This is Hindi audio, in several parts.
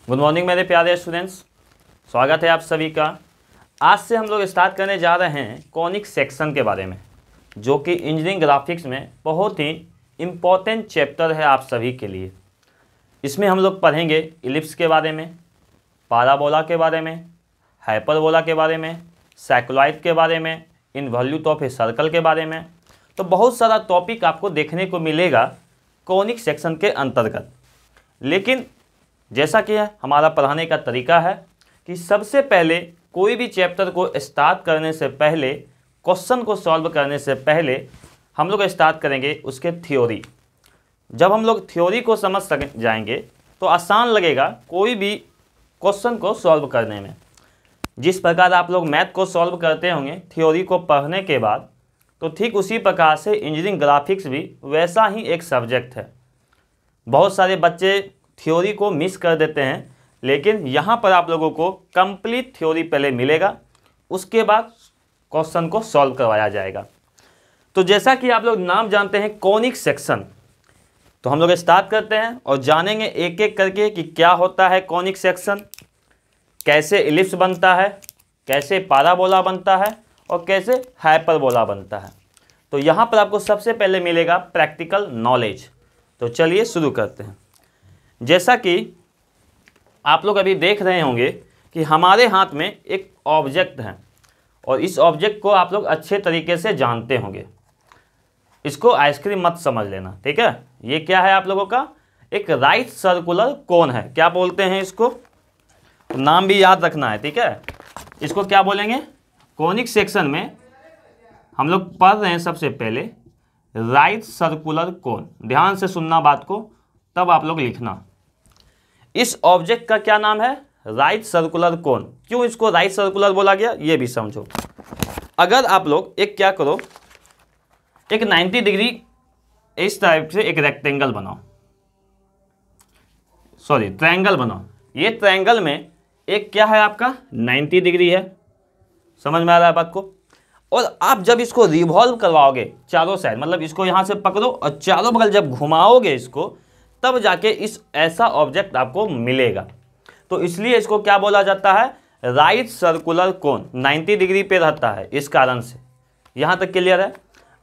गुड मॉर्निंग मेरे प्यारे स्टूडेंट्स, स्वागत है आप सभी का। आज से हम लोग स्टार्ट करने जा रहे हैं कॉनिक सेक्शन के बारे में, जो कि इंजीनियरिंग ग्राफिक्स में बहुत ही इम्पोर्टेंट चैप्टर है आप सभी के लिए। इसमें हम लोग पढ़ेंगे इलिप्स के बारे में, पाराबोला के बारे में, हाइपरबोला के बारे में, साइक्लॉइड के बारे में, इनवॉल्यूट ऑफ ए सर्कल के बारे में। तो बहुत सारा टॉपिक आपको देखने को मिलेगा कॉनिक सेक्शन के अंतर्गत। लेकिन जैसा कि हमारा पढ़ाने का तरीका है कि सबसे पहले कोई भी चैप्टर को स्टार्ट करने से पहले, क्वेश्चन को सॉल्व करने से पहले हम लोग स्टार्ट करेंगे उसके थ्योरी। जब हम लोग थ्योरी को समझ जाएंगे तो आसान लगेगा कोई भी क्वेश्चन को सॉल्व करने में। जिस प्रकार आप लोग मैथ को सॉल्व करते होंगे थ्योरी को पढ़ने के बाद, तो ठीक उसी प्रकार से इंजीनियरिंग ग्राफिक्स भी वैसा ही एक सब्जेक्ट है। बहुत सारे बच्चे थ्योरी को मिस कर देते हैं, लेकिन यहाँ पर आप लोगों को कंप्लीट थ्योरी पहले मिलेगा, उसके बाद क्वेश्चन को सॉल्व करवाया जाएगा। तो जैसा कि आप लोग नाम जानते हैं कॉनिक सेक्शन, तो हम लोग स्टार्ट करते हैं और जानेंगे एक एक करके कि क्या होता है कॉनिक सेक्शन, कैसे इलिप्स बनता है, कैसे पाराबोला बनता है और कैसे हाइपरबोला बनता है। तो यहाँ पर आपको सबसे पहले मिलेगा प्रैक्टिकल नॉलेज। तो चलिए शुरू करते हैं। जैसा कि आप लोग अभी देख रहे होंगे कि हमारे हाथ में एक ऑब्जेक्ट है और इस ऑब्जेक्ट को आप लोग अच्छे तरीके से जानते होंगे। इसको आइसक्रीम मत समझ लेना, ठीक है। ये क्या है आप लोगों का? एक राइट सर्कुलर कोन है। क्या बोलते हैं इसको? नाम भी याद रखना है, ठीक है। इसको क्या बोलेंगे? कॉनिक सेक्शन में हम लोग पढ़ रहे हैं सबसे पहले राइट सर्कुलर कोन। ध्यान से सुनना बात को, तब आप लोग लिखना। इस ऑब्जेक्ट का क्या नाम है? राइट सर्कुलर कोन। क्यों इसको राइट सर्कुलर बोला गया ये भी समझो। अगर आप लोग एक क्या करो, एक 90 डिग्री इस टाइप से एक रेक्टेंगल बनाओ, सॉरी ट्रायंगल बनाओ। ये ट्रायंगल में एक क्या है आपका 90 डिग्री है, समझ में आ रहा है बात को। और आप जब इसको रिवॉल्व करवाओगे चारों साइड, मतलब इसको यहाँ से पकड़ो और चारों बगल जब घुमाओगे इसको, तब जाके इस ऐसा ऑब्जेक्ट आपको मिलेगा। तो इसलिए इसको क्या बोला जाता है? राइट सर्कुलर कोन। 90 डिग्री पे रहता है, इस कारण से। यहाँ तक क्लियर है?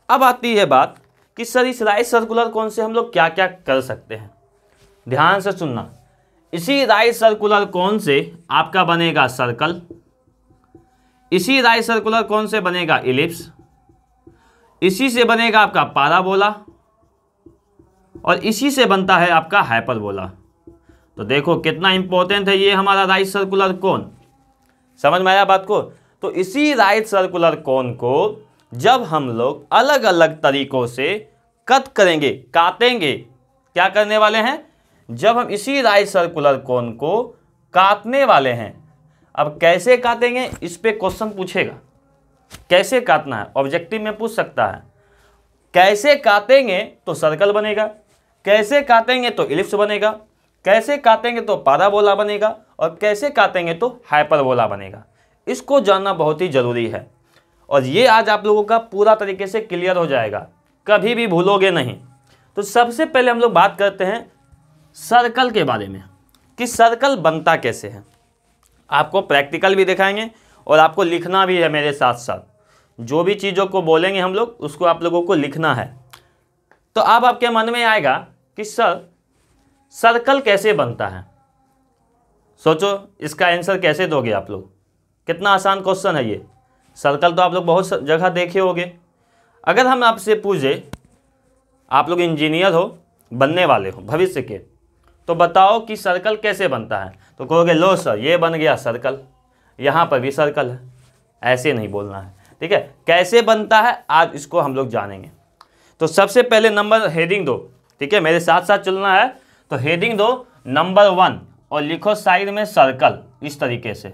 अब आती है बात कि सर इस राइट सर्कुलर कोन से हम लोग क्या क्या कर सकते हैं। ध्यान से सुनना। इसी राइट सर्कुलर कोन से आपका बनेगा सर्कल, इसी राइट सर्कुलर कोन से बनेगा इलिप्स, इसी से बनेगा आपका पाराबोला और इसी से बनता है आपका हाइपरबोला। तो देखो कितना इंपॉर्टेंट है ये हमारा राइट सर्कुलर कोन। समझ में आया बात को? तो इसी राइट सर्कुलर कोन को जब हम लोग अलग अलग तरीकों से कट करेंगे, काटेंगे, क्या करने वाले हैं? जब हम इसी राइट सर्कुलर कोन को काटने वाले हैं। अब कैसे काटेंगे, इस पे क्वेश्चन पूछेगा। कैसे काटना है ऑब्जेक्टिव में पूछ सकता है। कैसे काटेंगे तो सर्कल बनेगा, कैसे काटेंगे तो इलिप्स बनेगा, कैसे काटेंगे तो पाराबोला बनेगा और कैसे काटेंगे तो हाइपरबोला बनेगा। इसको जानना बहुत ही ज़रूरी है और ये आज आप लोगों का पूरा तरीके से क्लियर हो जाएगा, कभी भी भूलोगे नहीं। तो सबसे पहले हम लोग बात करते हैं सर्कल के बारे में कि सर्कल बनता कैसे है। आपको प्रैक्टिकल भी दिखाएंगे और आपको लिखना भी है मेरे साथ साथ। जो भी चीज़ों को बोलेंगे हम लोग उसको आप लोगों को लिखना है। तो अब आपके मन में आएगा कि सर सर्कल कैसे बनता है। सोचो इसका आंसर कैसे दोगे आप लोग। कितना आसान क्वेश्चन है ये। सर्कल तो आप लोग बहुत जगह देखे होंगे। अगर हम आपसे पूछे, आप लोग इंजीनियर हो, बनने वाले हो भविष्य के, तो बताओ कि सर्कल कैसे बनता है, तो कहोगे लो सर ये बन गया सर्कल, यहाँ पर भी सर्कल है। ऐसे नहीं बोलना है, ठीक है। कैसे बनता है आज इसको हम लोग जानेंगे। तो सबसे पहले नंबर हेडिंग दो, ठीक है, मेरे साथ साथ चलना है। तो हेडिंग दो नंबर 1 और लिखो साइड में सर्कल, इस तरीके से,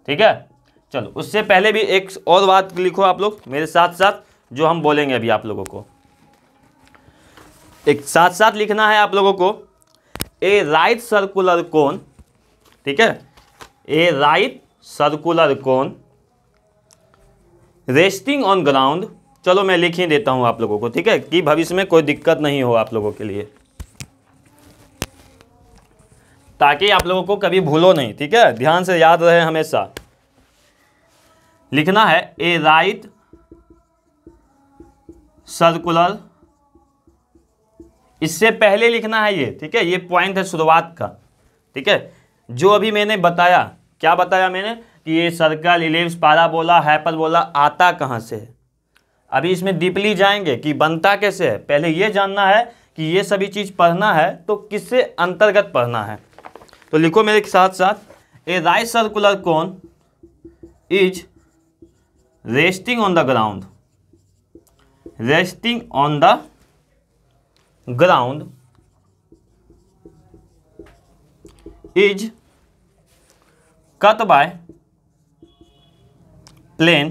ठीक है। चलो उससे पहले भी एक और बात लिखो आप लोग मेरे साथ साथ, जो हम बोलेंगे अभी आप लोगों को। एक साथ साथ लिखना है आप लोगों को, ए राइट सर्कुलर कोन, ठीक है, a right circular cone resting on ground. चलो मैं लिख ही देता हूं आप लोगों को, ठीक है, कि भविष्य में कोई दिक्कत नहीं हो आप लोगों के लिए। ताकि आप लोगों को कभी भूलो नहीं, ठीक है, ध्यान से याद रहे हमेशा। लिखना है ए राइट सर्कुलर, इससे पहले लिखना है ये, ठीक है, ये पॉइंट है शुरुआत का, ठीक है। जो अभी मैंने बताया, क्या बताया मैंने कि ये सर्कल, इलिप्स, पाराबोला, हाइपरबोला आता कहाँ से है। अभी इसमें डीपली जाएंगे कि बनता कैसे है। पहले ये जानना है कि ये सभी चीज़ पढ़ना है तो किससे अंतर्गत पढ़ना है। तो लिखो मेरे साथ साथ, a right circular cone is resting on the ground, resting on the ground is cut by plane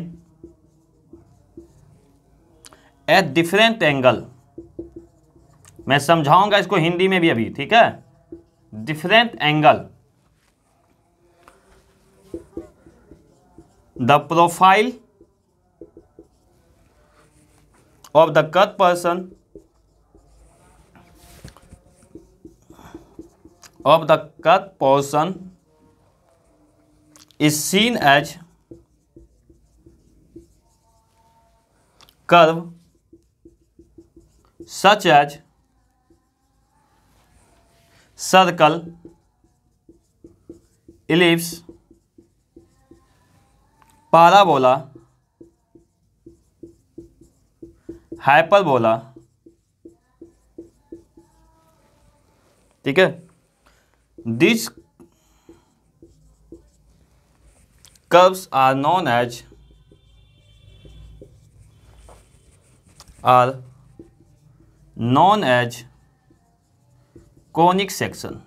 at different angle। मैं समझाऊंगा इसको हिंदी में भी अभी, ठीक है। Different angle, the profile of the cut person is seen as curve such as circle, ellipse, parabola, hyperbola, ठीक है। These curves are known as conic section।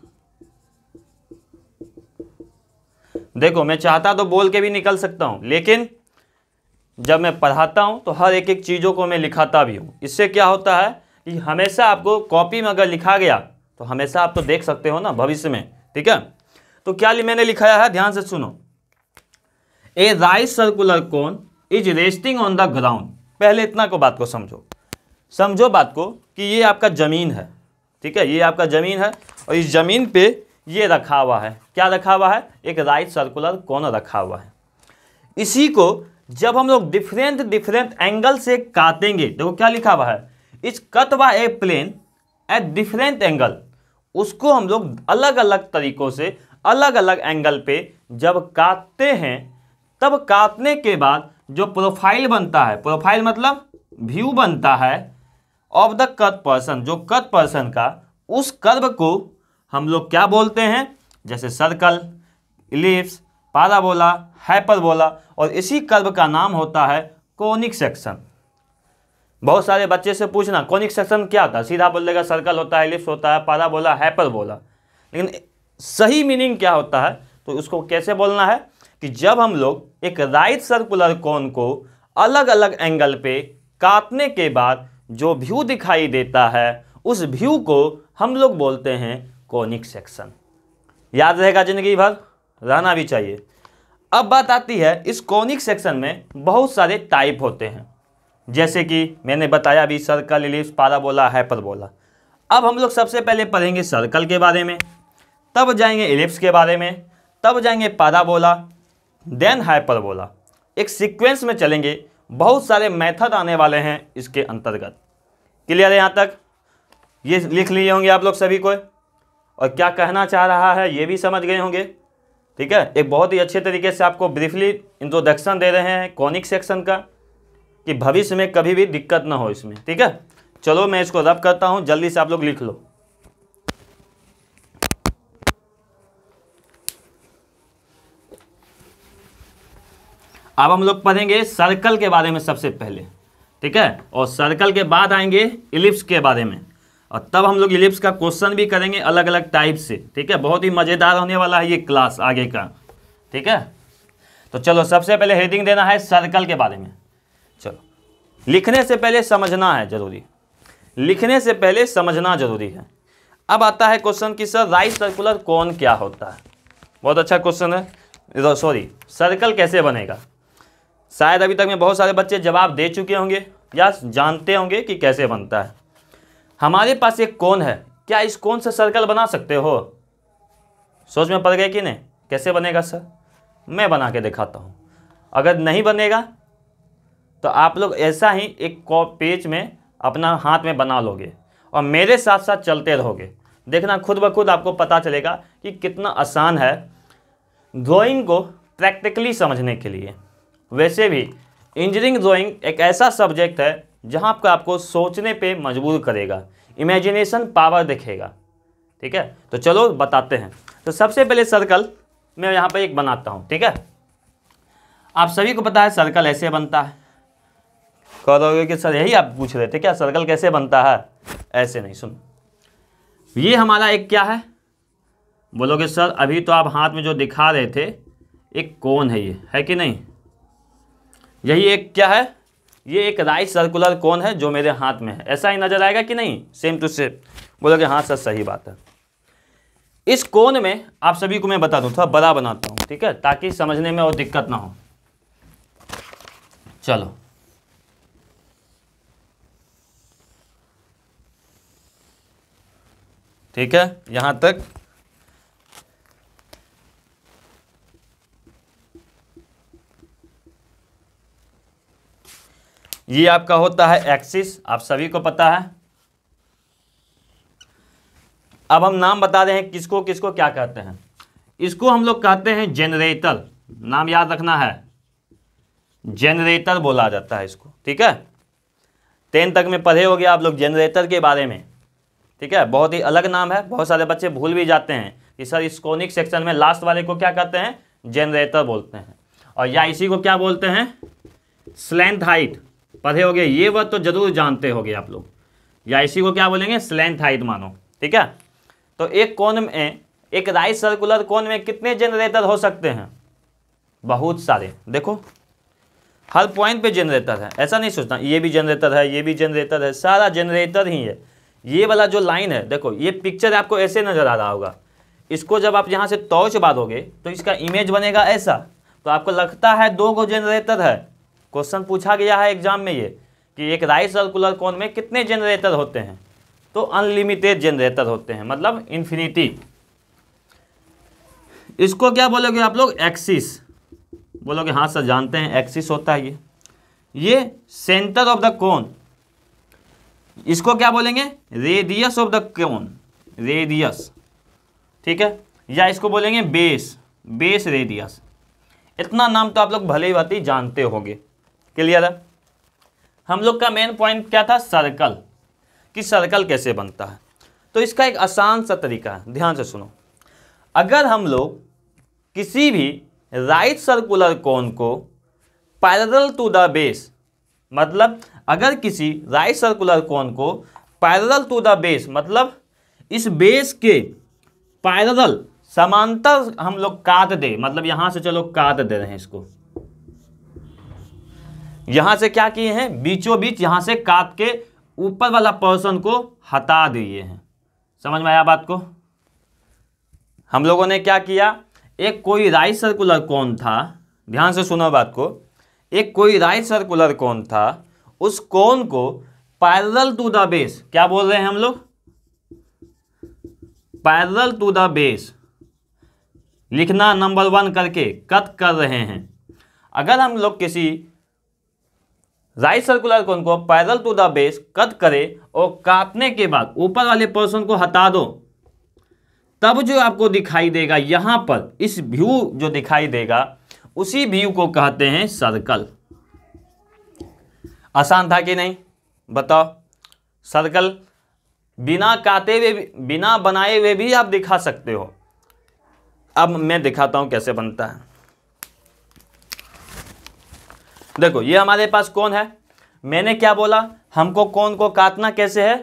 देखो, मैं चाहता तो बोल के भी निकल सकता हूं, लेकिन जब मैं पढ़ाता हूं तो हर एक एक चीज़ों को मैं लिखाता भी हूं। इससे क्या होता है कि हमेशा आपको कॉपी में अगर लिखा गया तो हमेशा आप तो देख सकते हो ना भविष्य में, ठीक है। तो क्या मैंने लिखाया है, ध्यान से सुनो। A right circular cone is resting on the ground. पहले इतना को बात को समझो बात को कि ये आपका ज़मीन है, ठीक है, ये आपका ज़मीन है और इस ज़मीन पे ये रखा हुआ है। क्या रखा हुआ है? एक राइट सर्कुलर कोन रखा हुआ है। इसी को जब हम लोग डिफरेंट एंगल से काटेंगे, देखो क्या लिखा हुआ है, is cut by a plane at different angle. उसको हम लोग अलग अलग तरीकों से अलग अलग एंगल पे जब काटते हैं, तब काटने के बाद जो प्रोफाइल बनता है, प्रोफाइल मतलब व्यू बनता है ऑफ द कट पर्सन, जो कट पर्सन का, उस कर्व को हम लोग क्या बोलते हैं, जैसे सर्कल, इलिप्स, पाराबोला, हाइपरबोला, और इसी कर्व का नाम होता है कोनिक सेक्शन। बहुत सारे बच्चे से पूछना कोनिक सेक्शन क्या होता है, सीधा बोल देगा सर्कल होता है, इलिप्स होता है, पाराबोला, हाइपरबोला, लेकिन सही मीनिंग क्या होता है तो उसको कैसे बोलना है कि जब हम लोग एक राइट सर्कुलर कोन को अलग अलग एंगल पे काटने के बाद जो व्यू दिखाई देता है, उस व्यू को हम लोग बोलते हैं कोनिक सेक्शन। याद रहेगा, जिंदगी भर रहना भी चाहिए। अब बात आती है, इस कोनिक सेक्शन में बहुत सारे टाइप होते हैं, जैसे कि मैंने बताया अभी, सर्कल, इलिप्स, पाराबोला, हाइपरबोला। अब हम लोग सबसे पहले पढ़ेंगे सर्कल के बारे में, तब जाएंगे इलिप्स के बारे में, तब जाएंगे पाराबोला, देन हाइपरबोला। एक सीक्वेंस में चलेंगे, बहुत सारे मेथड आने वाले हैं इसके अंतर्गत। क्लियर है यहाँ तक? ये लिख लिए होंगे आप लोग सभी को, और क्या कहना चाह रहा है ये भी समझ गए होंगे, ठीक है। एक बहुत ही अच्छे तरीके से आपको ब्रीफली इंट्रोडक्शन दे रहे हैं कॉनिक सेक्शन का, कि भविष्य में कभी भी दिक्कत ना हो इसमें, ठीक है। चलो मैं इसको रब करता हूँ, जल्दी से आप लोग लिख लो। अब हम लोग पढ़ेंगे सर्कल के बारे में सबसे पहले, ठीक है, और सर्कल के बाद आएंगे इलिप्स के बारे में, और तब हम लोग इलिप्स का क्वेश्चन भी करेंगे अलग अलग टाइप से, ठीक है। बहुत ही मज़ेदार होने वाला है ये क्लास आगे का, ठीक है। तो चलो सबसे पहले हेडिंग देना है सर्कल के बारे में। चलो, लिखने से पहले समझना है जरूरी, लिखने से पहले समझना जरूरी है। अब आता है क्वेश्चन कि सर राइट सर्कुलर कोन क्या होता है। बहुत अच्छा क्वेश्चन है, सॉरी, सर्कल कैसे बनेगा। शायद अभी तक में बहुत सारे बच्चे जवाब दे चुके होंगे या जानते होंगे कि कैसे बनता है। हमारे पास एक कोन है, क्या इस कोन से सर्कल बना सकते हो? सोच में पड़ गए कि नहीं? कैसे बनेगा सर? मैं बना के दिखाता हूँ। अगर नहीं बनेगा तो आप लोग ऐसा ही एक पेज में अपना हाथ में बना लोगे और मेरे साथ साथ चलते रहोगे, देखना खुद ब खुद आपको पता चलेगा कि कितना आसान है ड्राइंग को प्रैक्टिकली समझने के लिए। वैसे भी इंजीनियरिंग ड्राइंग एक ऐसा सब्जेक्ट है जहाँ पर आपको सोचने पे मजबूर करेगा, इमेजिनेशन पावर दिखेगा। ठीक है, तो चलो बताते हैं। तो सबसे पहले सर्कल मैं यहाँ पर एक बनाता हूँ। ठीक है, आप सभी को पता है सर्कल ऐसे बनता है। कहोगे कि सर यही आप पूछ रहे थे क्या, सर्कल कैसे बनता है? ऐसे नहीं, सुन, ये हमारा एक क्या है? बोलोगे सर अभी तो आप हाथ में जो दिखा रहे थे एक कोन है, ये है कि नहीं? यही एक क्या है? ये एक राइट सर्कुलर कोन है जो मेरे हाथ में है। ऐसा ही नजर आएगा कि नहीं? Same to same. बोलोगे हाँ सर सही बात है। इस कोन में आप सभी को मैं बता दूं, थोड़ा बड़ा बनाता हूं, ठीक है, ताकि समझने में और दिक्कत ना हो। चलो, ठीक है, यहां तक। ये आपका होता है एक्सिस, आप सभी को पता है। अब हम नाम बता रहे हैं किसको किसको क्या कहते हैं। इसको हम लोग कहते हैं जनरेटर, नाम याद रखना है, जनरेटर बोला जाता है इसको। ठीक है, 10 तक में पढ़े होगे आप लोग जनरेटर के बारे में। ठीक है, बहुत ही अलग नाम है, बहुत सारे बच्चे भूल भी जाते हैं कि सर इस कोनिक सेक्शन में लास्ट वाले को क्या कहते हैं? जनरेटर बोलते हैं। और या इसी को क्या बोलते हैं? स्लेंथ हाइट। पढ़े होगे, ये वर्ड तो जरूर जानते होगे आप लोग। या इसी को क्या बोलेंगे? स्लेंथ हाइट मानो। ठीक है, तो एक कोन में, एक राइट सर्कुलर कोन में कितने जनरेटर हो सकते हैं? बहुत सारे। देखो हर पॉइंट पे जनरेटर है, ऐसा नहीं सोचना ये भी जनरेटर है, ये भी जनरेटर है, सारा जनरेटर ही है। ये वाला जो लाइन है, देखो ये पिक्चर आपको ऐसे नजर आ रहा होगा। इसको जब आप यहाँ से टॉर्च बांधोगे तो इसका इमेज बनेगा ऐसा। तो आपको लगता है 2 गो जनरेटर है। क्वेश्चन पूछा गया है एग्जाम में ये कि एक राइट सर्कुलर कोन में कितने जनरेटर होते हैं? तो अनलिमिटेड जनरेटर होते हैं, मतलब इन्फिनिटी। इसको क्या बोलोगे आप लोग? एक्सिस। बोलोगे हाँ सर जानते हैं एक्सिस होता है ये सेंटर ऑफ द कोन। इसको क्या बोलेंगे? Radius of the cone, radius. ठीक है, या इसको बोलेंगे बेस, बेस रेडियस। इतना नाम तो आप लोग भले ही बात ही जानते होंगे। क्लियर है? हम लोग का मेन पॉइंट क्या था? सर्कल, कि सर्कल कैसे बनता है। तो इसका एक आसान सा तरीका है, ध्यान से सुनो। अगर हम लोग किसी भी राइट सर्कुलर कोन को पैरेलल टू द बेस, मतलब अगर किसी राइट सर्कुलर कोन को पैरेलल टू द बेस, मतलब इस बेस के पैरेलल समांतर हम लोग काट दे, मतलब यहां से चलो काट दे रहे हैं इसको, यहां से क्या किए हैं? बीचों बीच यहां से काट के ऊपर वाला पोर्शन को हटा दिए हैं। समझ में आया बात को? हम लोगों ने क्या किया? एक कोई राइट सर्कुलर कोन था, ध्यान से सुनो बात को। एक कोई राइट सर्कुलर कोन था, उस कोन को पैरेलल टू द बेस, क्या बोल रहे हैं हम लोग? पैरेलल टू द बेस लिखना नंबर 1 करके कट कर रहे हैं। अगर हम लोग किसी राइट सर्कुलर कोन को parallel to the base cut करें और काटने के बाद ऊपर वाले पोर्शन को हटा दो, तब जो आपको दिखाई देगा यहां पर, इस व्यू जो दिखाई देगा, उसी व्यू को कहते हैं सर्कल। आसान था कि नहीं? बताओ। सर्कल बिना काटे हुए, बिना बनाए हुए भी आप दिखा सकते हो। अब मैं दिखाता हूं कैसे बनता है। देखो ये हमारे पास कोन है। मैंने क्या बोला? हमको कोन को काटना कैसे है?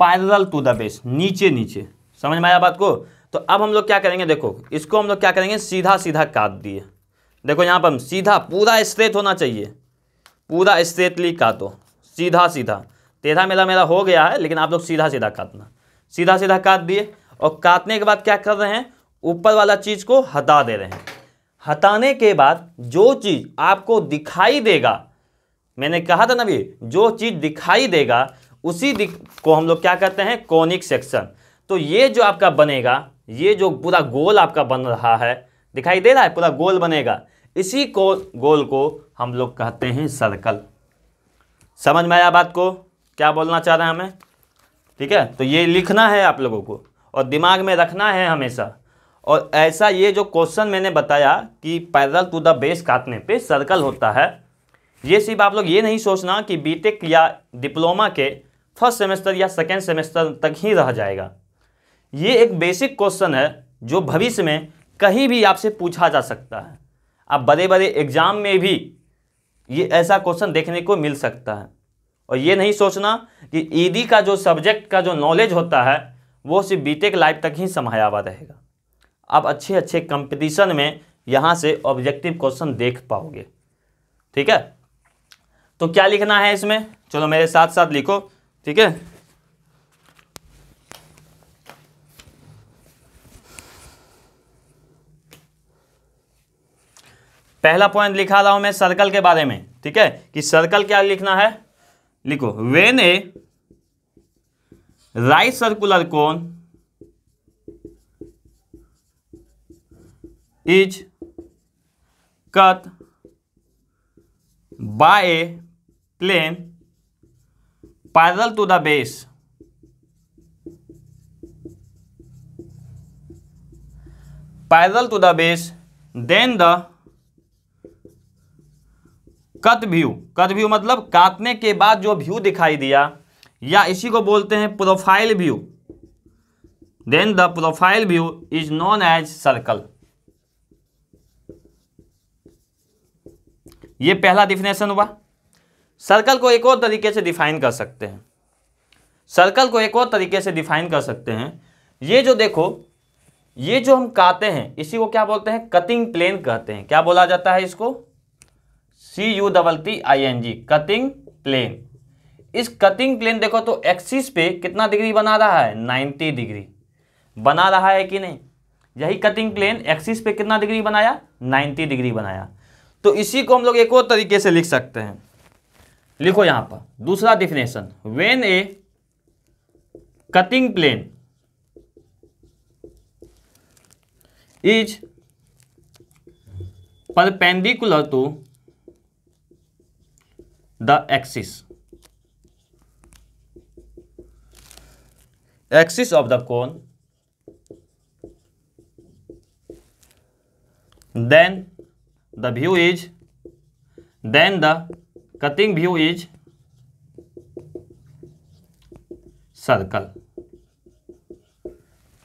पैरेलल टू द बेस, नीचे नीचे। समझ में आया बात को? तो अब हम लोग क्या करेंगे? देखो इसको हम लोग क्या करेंगे? सीधा सीधा काट दिए। देखो यहाँ पर हम सीधा, पूरा स्ट्रेट होना चाहिए, पूरा स्ट्रेटली काटो, सीधा सीधा। टेढ़ा मेरा हो गया है, लेकिन आप लोग सीधा सीधा काटना। सीधा सीधा काट दिए और काटने के बाद क्या कर रहे हैं? ऊपर वाला चीज़ को हटा दे रहे हैं। हटाने के बाद जो चीज़ आपको दिखाई देगा, मैंने कहा था ना भी, जो चीज़ दिखाई देगा उसी को हम लोग क्या कहते हैं? Conic section. तो ये जो आपका बनेगा ये जो पूरा गोल आपका बन रहा है, दिखाई दे रहा है, पूरा गोल बनेगा, इसी को गोल को हम लोग कहते हैं सर्कल। समझ में आया बात को, क्या बोलना चाह रहे हैं हमें? ठीक है, तो ये लिखना है आप लोगों को और दिमाग में रखना है हमेशा। और ऐसा ये जो क्वेश्चन मैंने बताया कि पैरेलल टू द बेस काटने पे सर्कल होता है, ये सिर्फ आप लोग ये नहीं सोचना कि बीटेक या डिप्लोमा के फर्स्ट सेमेस्टर या सेकेंड सेमेस्टर तक ही रह जाएगा। ये एक बेसिक क्वेश्चन है जो भविष्य में कहीं भी आपसे पूछा जा सकता है। आप बड़े बड़े एग्जाम में भी ये ऐसा क्वेश्चन देखने को मिल सकता है। और ये नहीं सोचना कि ईडी का जो सब्जेक्ट का जो नॉलेज होता है वो सिर्फ बीटेक लाइफ तक ही समाया हुआ रहेगा। आप अच्छे अच्छे कंपटीशन में यहाँ से ऑब्जेक्टिव क्वेश्चन देख पाओगे। ठीक है, तो क्या लिखना है इसमें, चलो मेरे साथ साथ लिखो। ठीक है, पहला पॉइंट लिखा रहा हूं मैं सर्कल के बारे में। ठीक है, कि सर्कल क्या लिखना है, लिखो when a right circular cone is cut by a plane parallel to the base, parallel to the base, then the cut view, cut view मतलब काटने के बाद जो व्यू दिखाई दिया, या इसी को बोलते हैं profile view, then the profile view is known as circle. ये पहला डिफिनेशन हुआ। सर्कल को एक और तरीके से डिफाइन कर सकते हैं, सर्कल को एक और तरीके से डिफाइन कर सकते हैं। ये जो देखो, ये जो हम काटते हैं इसी को क्या बोलते हैं, कटिंग प्लेन कहते हैं। क्या बोला जाता है इसको, CUTTING, कटिंग प्लेन। इस कटिंग प्लेन देखो तो एक्सिस पे कितना डिग्री बना रहा है, 90 डिग्री बना रहा है कि नहीं। यही कटिंग प्लेन एक्सिस पे कितना डिग्री बनाया, 90 डिग्री बनाया। तो इसी को हम लोग एक और तरीके से लिख सकते हैं। लिखो यहां पर दूसरा definition, when a cutting plane is perpendicular to the axis of the cone, then the cutting view is circle.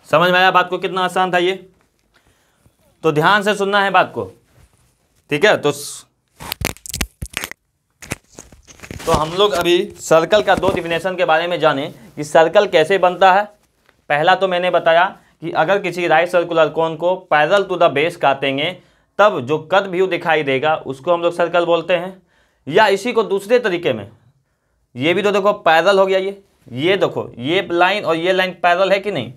समझ में आया बात को, कितना आसान था ये? तो ध्यान से सुनना है बात को। ठीक है, तो हम लोग अभी सर्कल का 2 डिफिनेशन के बारे में जाने कि सर्कल कैसे बनता है। पहला तो मैंने बताया कि अगर किसी राइट सर्कुलर कोन को पैरेलल टू द बेस काटेंगे तब जो कट व्यू दिखाई देगा उसको हम लोग सर्कल बोलते हैं। या इसी को दूसरे तरीके में, ये भी तो देखो पैरेलल हो गया, ये देखो ये लाइन और ये लाइन पैरेलल है कि नहीं,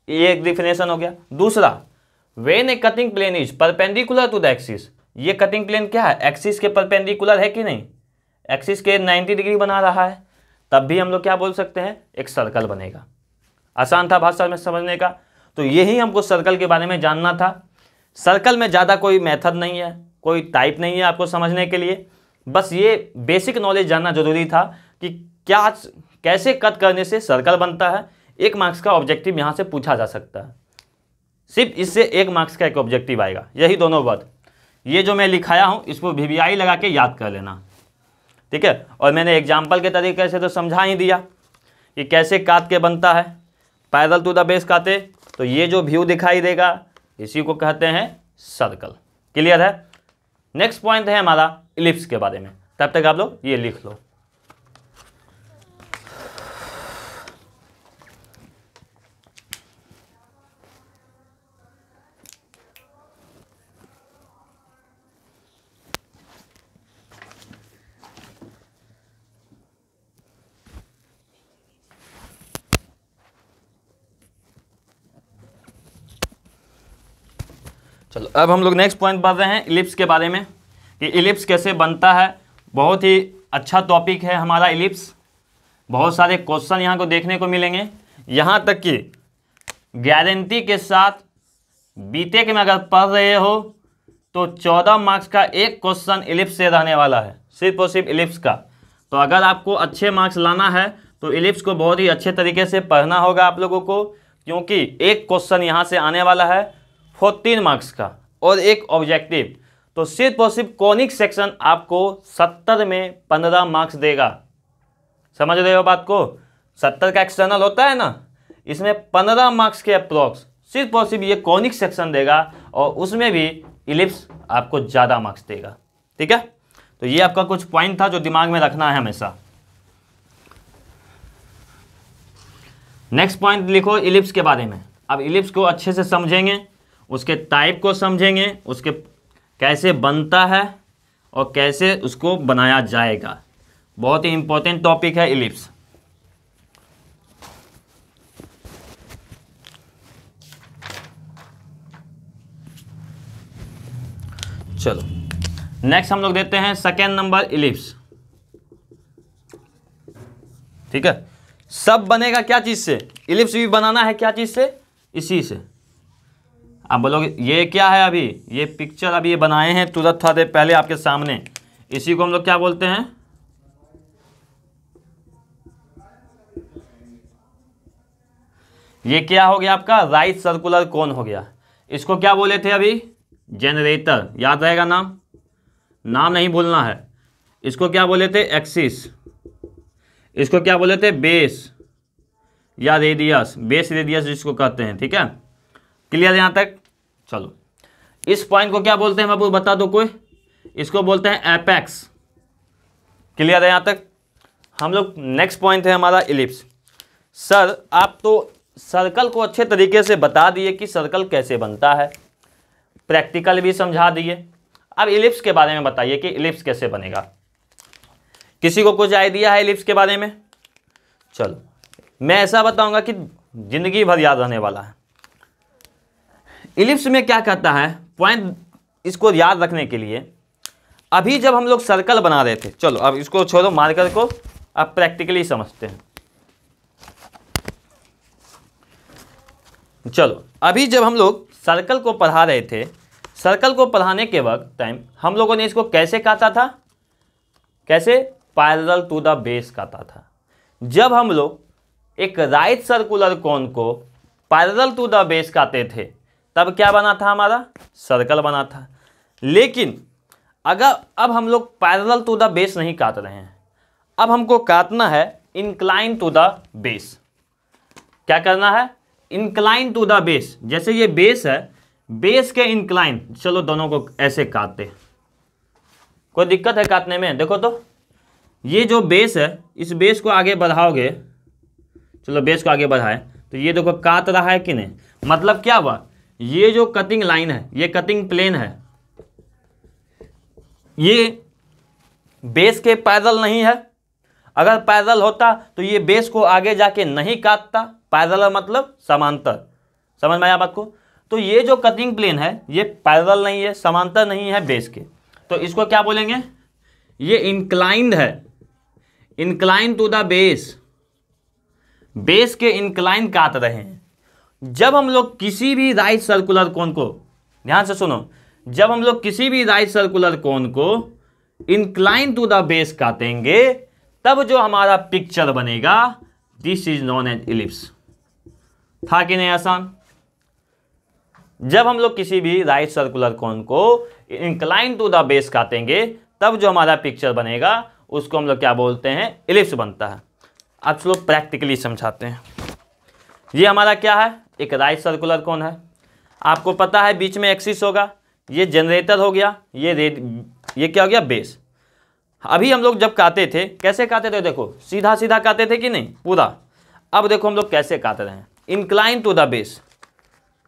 ये एक डिफिनेशन हो गया। दूसरा, when a cutting plane is perpendicular to the axis, ये कटिंग प्लेन क्या है, एक्सिस के परपेंडिकुलर है कि नहीं, एक्सिस के 90 डिग्री बना रहा है, तब भी हम लोग क्या बोल सकते हैं, एक सर्कल बनेगा। आसान था भाषा में समझने का। तो यही हमको सर्कल के बारे में जानना था। सर्कल में ज़्यादा कोई मेथड नहीं है, कोई टाइप नहीं है आपको समझने के लिए, बस ये बेसिक नॉलेज जानना जरूरी था कि क्या कैसे कट करने से सर्कल बनता है। 1 मार्क्स का ऑब्जेक्टिव यहाँ से पूछा जा सकता है, सिर्फ इससे 1 मार्क्स का एक ऑब्जेक्टिव आएगा। यही दोनों वर्ड, ये जो मैं लिखाया हूँ इसको VVI लगा के याद कर लेना। ठीक है, और मैंने एग्जाम्पल के तरीके से तो समझा ही दिया कि कैसे काट के बनता है। पैरेलल टू द बेस काटे तो ये जो व्यू दिखाई देगा इसी को कहते हैं सर्कल। क्लियर है? नेक्स्ट पॉइंट है हमारा इलिप्स के बारे में। तब तक आप लोग ये लिख लो। चलो अब हम लोग नेक्स्ट पॉइंट पढ़ रहे हैं इलिप्स के बारे में कि इलिप्स कैसे बनता है। बहुत ही अच्छा टॉपिक है हमारा इलिप्स। बहुत सारे क्वेश्चन यहाँ को देखने को मिलेंगे। यहाँ तक कि गारंटी के साथ बीटेक में अगर पढ़ रहे हो तो 14 मार्क्स का एक क्वेश्चन इलिप्स से रहने वाला है, सिर्फ और सिर्फ इलिप्स का। तो अगर आपको अच्छे मार्क्स लाना है तो इलिप्स को बहुत ही अच्छे तरीके से पढ़ना होगा आप लोगों को, क्योंकि एक क्वेश्चन यहाँ से आने वाला है 14 मार्क्स का और एक ऑब्जेक्टिव। तो सिर्फ और सिर्फ कॉनिक सेक्शन आपको 70 में 15 मार्क्स देगा। समझ रहे हो बात को? 70 का एक्सटर्नल होता है ना, इसमें 15 मार्क्स के अप्रॉक्स सिर्फ और सिर्फ ये कॉनिक सेक्शन देगा और उसमें भी इलिप्स आपको ज़्यादा मार्क्स देगा। ठीक है, तो ये आपका कुछ पॉइंट था जो दिमाग में रखना है हमेशा। नेक्स्ट पॉइंट लिखो इलिप्स के बारे में। अब इलिप्स को अच्छे से समझेंगे, उसके टाइप को समझेंगे, उसके कैसे बनता है और कैसे उसको बनाया जाएगा। बहुत ही इंपॉर्टेंट टॉपिक है इलिप्स। चलो नेक्स्ट हम लोग देते हैं सेकेंड नंबर इलिप्स। ठीक है, सब बनेगा क्या चीज से? इलिप्स भी बनाना है क्या चीज से? इसी से। आप बोलोगे ये क्या है? अभी ये पिक्चर अभी ये बनाए हैं तुरंत थोड़ा देर पहले आपके सामने, इसी को हम लोग क्या बोलते हैं? ये क्या हो गया आपका? राइट सर्कुलर कोन हो गया। इसको क्या बोले थे अभी? जनरेटर। याद रहेगा नाम, नाम नहीं भूलना है। इसको क्या बोले थे? एक्सिस। इसको क्या बोले थे? बेस या रेडियस, बेस रेडियस जिसको कहते हैं। ठीक है, क्लियर यहाँ तक? चलो इस पॉइंट को क्या बोलते हैं बाबू, बता दो कोई? इसको बोलते हैं एपेक्स। क्लियर है यहाँ तक? हम लोग नेक्स्ट पॉइंट है हमारा इलिप्स। सर आप तो सर्कल को अच्छे तरीके से बता दिए कि सर्कल कैसे बनता है, प्रैक्टिकल भी समझा दिए। अब इलिप्स के बारे में बताइए कि इलिप्स कैसे बनेगा। किसी को कुछ आइडिया है इलिप्स के बारे में? चलो मैं ऐसा बताऊंगा कि जिंदगी भर याद रहने वाला है। इलिप्स में क्या कहता है, पॉइंट इसको याद रखने के लिए, अभी जब हम लोग सर्कल बना रहे थे, चलो अब इसको छोड़ो मार्कर को, अब प्रैक्टिकली समझते हैं। चलो अभी जब हम लोग सर्कल को पढ़ा रहे थे, सर्कल को पढ़ाने के वक्त टाइम हम लोगों ने इसको कैसे काटा था? कैसे? पैरेलल टू द बेस काटा था। जब हम लोग एक राइट सर्कुलर कोन को पैरेलल टू द बेस काटे थे तब क्या बना था? हमारा सर्कल बना था। लेकिन अगर अब हम लोग पैरेलल टू द बेस नहीं काट रहे हैं, अब हमको काटना है इंक्लाइन टू द बेस। क्या करना है? Incline to the base. जैसे ये बेस है, बेस के इंक्लाइन, चलो दोनों को ऐसे काटते। कोई दिक्कत है काटने में? देखो तो ये जो बेस है, इस बेस को आगे बढ़ाओगे, चलो बेस को आगे बढ़ाए तो ये देखो काट रहा है कि नहीं? मतलब क्या हुआ? ये जो कटिंग लाइन है, ये कटिंग प्लेन है, ये बेस के पैरेलल नहीं है। अगर पैरेलल होता तो ये बेस को आगे जाके नहीं काटता। पैरेलल मतलब समांतर। समझ में आया बात को? तो ये जो कटिंग प्लेन है ये पैरेलल नहीं है, समांतर नहीं है बेस के, तो इसको क्या बोलेंगे? ये इंक्लाइंड है, incline to the base. Base के इंक्लाइन काट रहे हैं। जब हम लोग किसी भी राइट सर्कुलर कोन को, ध्यान से सुनो, जब हम लोग किसी भी राइट सर्कुलर कोन को इंक्लाइन टू द बेस काटेंगे तब जो हमारा पिक्चर बनेगा, this is known as ellipse. था कि नहीं आसान? जब हम लोग किसी भी राइट सर्कुलर कोन को इंक्लाइन टू द बेस काटेंगे तब जो हमारा पिक्चर बनेगा उसको हम लोग क्या बोलते हैं? इलिप्स बनता है। अब चलो प्रैक्टिकली समझाते हैं। ये हमारा क्या है? एक राइट सर्कुलर कोन है। आपको पता है बीच में एक्सिस होगा, ये जनरेटर हो गया, ये क्या हो गया? बेस। अभी हम लोग जब काटे थे कैसे काटे थे? देखो सीधा सीधा काटे थे कि नहीं? पूरा। अब देखो हम लोग कैसे काट रहे हैं, इंक्लाइन टू द बेस।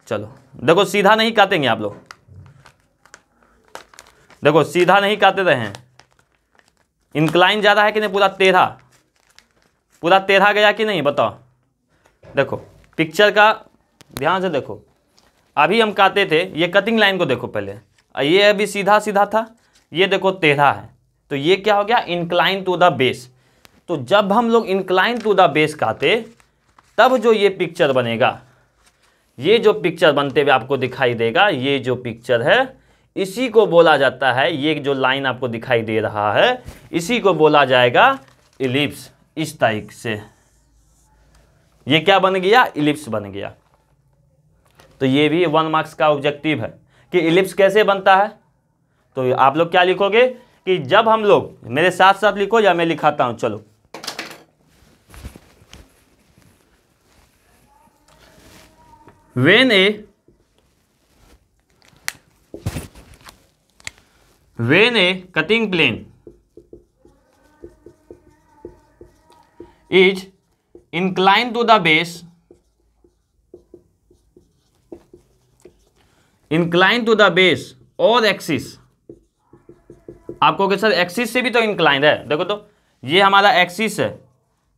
चलो देखो सीधा नहीं काटेंगे आप लोग, देखो सीधा नहीं काटे रहे हैं, इंक्लाइन ज़्यादा है कि नहीं? पूरा टेढ़ा, पूरा टेढ़ा गया कि नहीं? बताओ। देखो पिक्चर का ध्यान से देखो, अभी हम काटे थे, ये कटिंग लाइन को देखो पहले, ये अभी सीधा सीधा था, ये देखो टेढ़ा है, तो ये क्या हो गया? Incline to the base. तो जब हम लोग इंक्लाइन टू द बेस काटे तब जो ये पिक्चर बनेगा, ये जो पिक्चर बनते हुए आपको दिखाई देगा, ये जो पिक्चर है इसी को बोला जाता है, ये जो लाइन आपको दिखाई दे रहा है इसी को बोला जाएगा इलिप्स। इस टाइप से ये क्या बन गया, इलिप्स बन गया। तो ये भी 1 मार्क्स का ऑब्जेक्टिव है कि इलिप्स कैसे बनता है। तो आप लोग क्या लिखोगे कि जब हम लोग, मेरे साथ साथ लिखो या मैं लिखाता हूं, चलो। when a cutting plane is inclined to the base, और एक्सिस, आपको कि सर एक्सिस से भी तो इंक्लाइंड है। देखो तो ये हमारा एक्सिस है,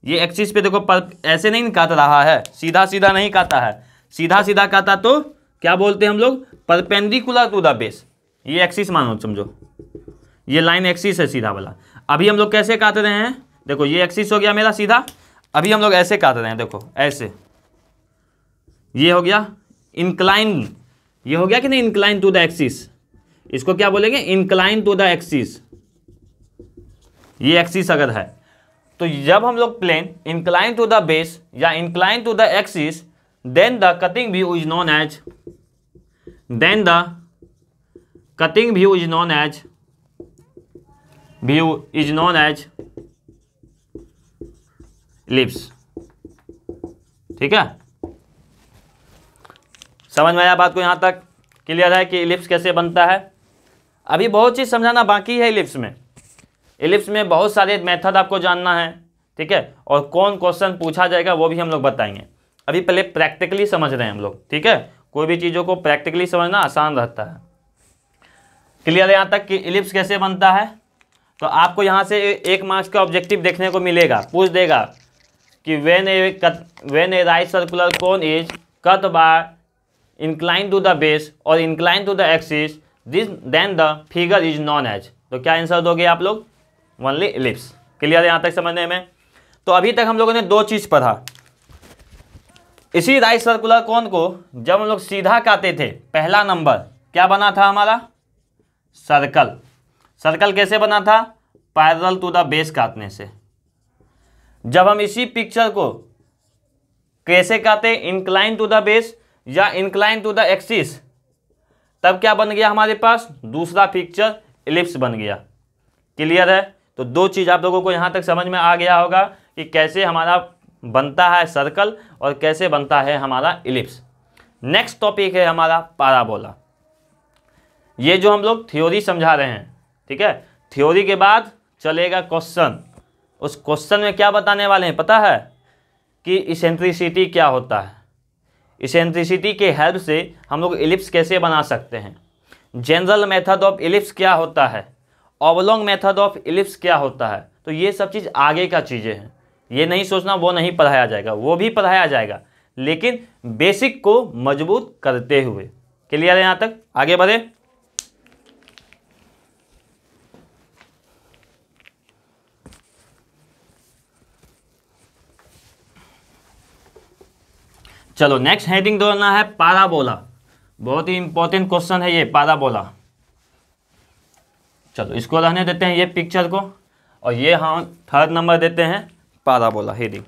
ये एक्सिस पे देखो पर ऐसे नहीं काट रहा है, सीधा सीधा नहीं काटा है। सीधा सीधा काटा तो क्या बोलते हैं हम लोग, परपेंडिकुलर टू द बेस। ये एक्सिस मानो, समझो ये लाइन एक्सिस है सीधा वाला। अभी हम लोग कैसे काट रहे हैं, देखो ये एक्सिस हो गया मेरा सीधा, अभी हम लोग ऐसे काट रहे हैं, देखो ऐसे, ये हो गया इंक्लाइन, ये हो गया कि नहीं, इंक्लाइन टू द एक्सिस। इसको क्या बोलेंगे, इंक्लाइन टू द एक्सिस। ये एक्सिस अगर है तो जब हम लोग plane incline to the base या incline to the axis, then the cutting view is known as, ellipse. ठीक है, समझ में आया बात को, यहां तक क्लियर है कि इलिप्स कैसे बनता है। अभी बहुत चीज समझाना बाकी है इलिप्स में बहुत सारे मेथड आपको जानना है। ठीक है, और कौन क्वेश्चन पूछा जाएगा वो भी हम लोग बताएंगे। अभी पहले प्रैक्टिकली समझ रहे हैं हम लोग। ठीक है, कोई भी चीज़ों को प्रैक्टिकली समझना आसान रहता है। क्लियर है यहाँ तक कि इलिप्स कैसे बनता है। तो आपको यहाँ से 1 मार्क्स का ऑब्जेक्टिव देखने को मिलेगा, पूछ देगा कि when a right circular cone is cut by incline to the base और incline to the axis, then the figure is known as. तो क्या आंसर दोगे आप लोग, ओनली इलिप्स। क्लियर है यहाँ तक समझने में। तो अभी तक हम लोगों ने 2 चीज़ पढ़ा। इसी राइट सर्कुलर कोन को जब हम लोग सीधा काटे थे, पहला नंबर क्या बना था हमारा, सर्कल। सर्कल कैसे बना था, पैरेलल टू द बेस काटने से। जब हम इसी पिक्चर को कैसे काटे, इंक्लाइन टू द बेस या इंक्लाइन टू द एक्सिस, तब क्या बन गया हमारे पास, दूसरा पिक्चर इलिप्स बन गया। क्लियर है। तो 2 चीज़ आप लोगों को यहाँ तक समझ में आ गया होगा कि कैसे हमारा बनता है सर्कल और कैसे बनता है हमारा इलिप्स। नेक्स्ट टॉपिक है हमारा पैराबोला। ये जो हम लोग थ्योरी समझा रहे हैं, ठीक है, थ्योरी के बाद चलेगा क्वेश्चन। उस क्वेश्चन में क्या बताने वाले हैं पता है, कि इसेंट्रिसिटी क्या होता है, इसेंट्रिसिटी के हेल्प से हम लोग इलिप्स कैसे बना सकते हैं, जनरल मेथड ऑफ इलिप्स क्या होता है, ऑबलोंग मेथड ऑफ इलिप्स क्या होता है। तो ये सब चीज़ आगे का चीज़ें हैं, ये नहीं सोचना वो नहीं पढ़ाया जाएगा, वो भी पढ़ाया जाएगा, लेकिन बेसिक को मजबूत करते हुए। क्लियर है यहाँ तक, आगे बढ़े। चलो नेक्स्ट हेडिंग दोड़ना है पैराबोला। बहुत ही इंपॉर्टेंट क्वेश्चन है ये पैराबोला। चलो इसको रहने देते हैं ये पिक्चर को, और ये हम 3rd नंबर देते हैं पैराबोला हेडिंग।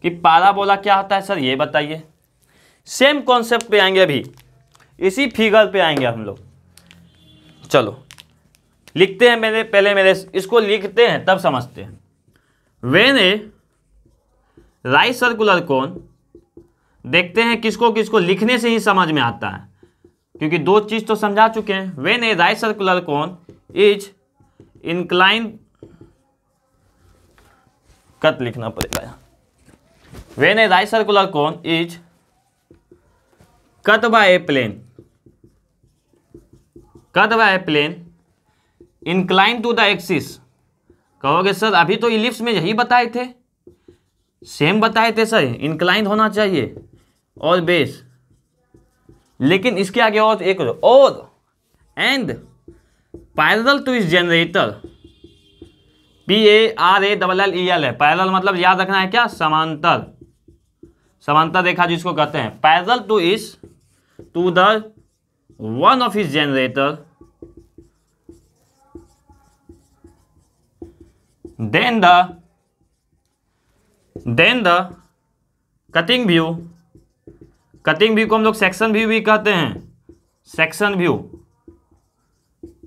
कि पैराबोला क्या होता है सर ये बताइए। सेम कॉन्सेप्ट पे आएंगे, अभी इसी फिगर पे आएंगे हम लोग। चलो लिखते हैं, मेरे इसको लिखते हैं तब समझते हैं। व्हेन ए राइट सर्कुलर कोन, देखते हैं किसको किसको लिखने से ही समझ में आता है, क्योंकि 2 चीज तो समझा चुके हैं। When a right circular cone is incline, cut लिखना पड़ेगा। When a right circular cone is cut by a plane, incline to the axis. कहोगे सर अभी तो इलिप्स में यही बताए थे, सेम बताए थे सर, इंक्लाइन होना चाहिए और बेस, लेकिन इसके आगे और एक और एंड पैरेलल टू इस जनरेटर, PARALLEL है। पैरेलल मतलब याद रखना है क्या, समांतर, समांतर रेखा जिसको कहते हैं। Parallel to the one of his generator then the cutting view, cutting view को हम लोग सेक्शन व्यू भी कहते हैं, section view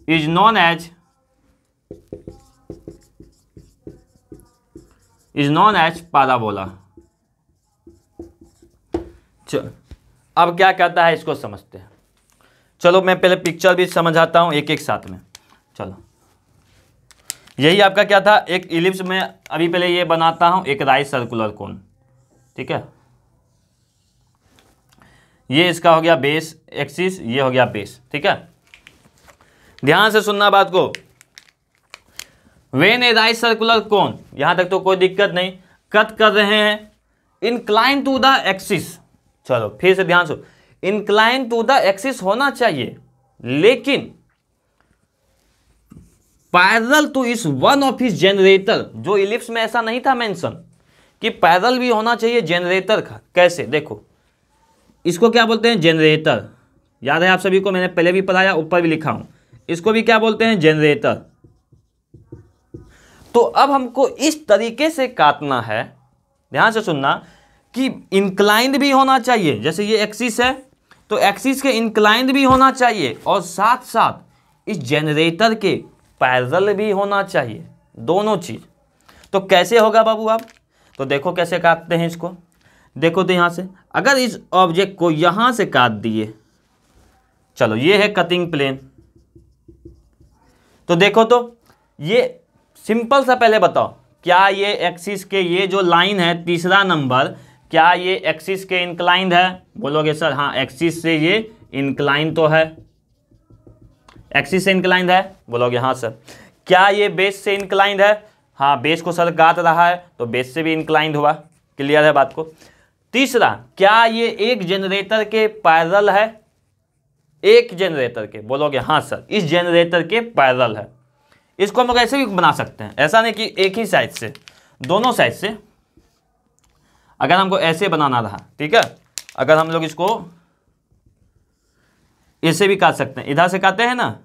is known as parabola. अब क्या कहता है इसको समझते हैं। चलो मैं पहले पिक्चर भी समझाता हूं एक एक साथ में। चलो यही आपका क्या था, एक इलिप्स में अभी पहले ये बनाता हूं, एक राइट सर्कुलर कोन, ठीक है। ये इसका हो गया बेस एक्सिस, ये हो गया बेस, ठीक है। ध्यान से सुनना बात को। व्हेन ए राइट सर्कुलर कोन, यहां तक तो कोई दिक्कत नहीं, कट कर रहे हैं इंक्लाइन टू द एक्सिस। चलो फिर से ध्यान से, इंक्लाइन टू द एक्सिस होना चाहिए, लेकिन पैरेलल टू इस वन ऑफ हिज जनरेटर। जो इलिप्स में ऐसा नहीं था मेंशन कि पैरेलल भी होना चाहिए जनरेटर का। कैसे, देखो इसको क्या बोलते हैं, जनरेटर। याद है आप सभी को, मैंने पहले भी पढ़ाया, ऊपर भी लिखा हूं। इसको भी क्या बोलते हैं, जनरेटर। तो अब हमको इस तरीके से काटना है, ध्यान से सुनना, कि इंक्लाइंड भी होना चाहिए। जैसे ये एक्सिस है तो एक्सिस के इंक्लाइंड भी होना चाहिए, और साथ साथ इस जनरेटर के पैरेलल भी होना चाहिए, दोनों चीज। तो कैसे होगा बाबू आप, तो देखो कैसे काटते हैं इसको। देखो तो यहां से अगर इस ऑब्जेक्ट को यहां से काट दिए, चलो ये है कटिंग प्लेन, तो देखो तो ये सिंपल सा पहले बताओ, क्या ये एक्सिस के ये जो लाइन है तीसरा नंबर, क्या ये एक्सिस के इंक्लाइंड है? बोलोगे सर हाँ एक्सिस से ये इंक्लाइन तो है, एक्सिस से इंक्लाइंड है, बोलोगे हाँ सर। क्या ये बेस से इंक्लाइंड है? हाँ बेस को सर काट रहा है तो बेस से भी इंक्लाइंड हुआ। क्लियर है बात को। तीसरा, क्या ये एक जनरेटर के पैरेलल है? एक जनरेटर के, बोलोगे हाँ सर इस जनरेटर के पैरेलल है। इसको हम लोग ऐसे भी बना सकते हैं, ऐसा नहीं कि एक ही साइड से, दोनों साइड से। अगर हमको ऐसे बनाना रहा, ठीक है, अगर हम लोग इसको ऐसे भी काट सकते हैं, इधर से काटते हैं ना,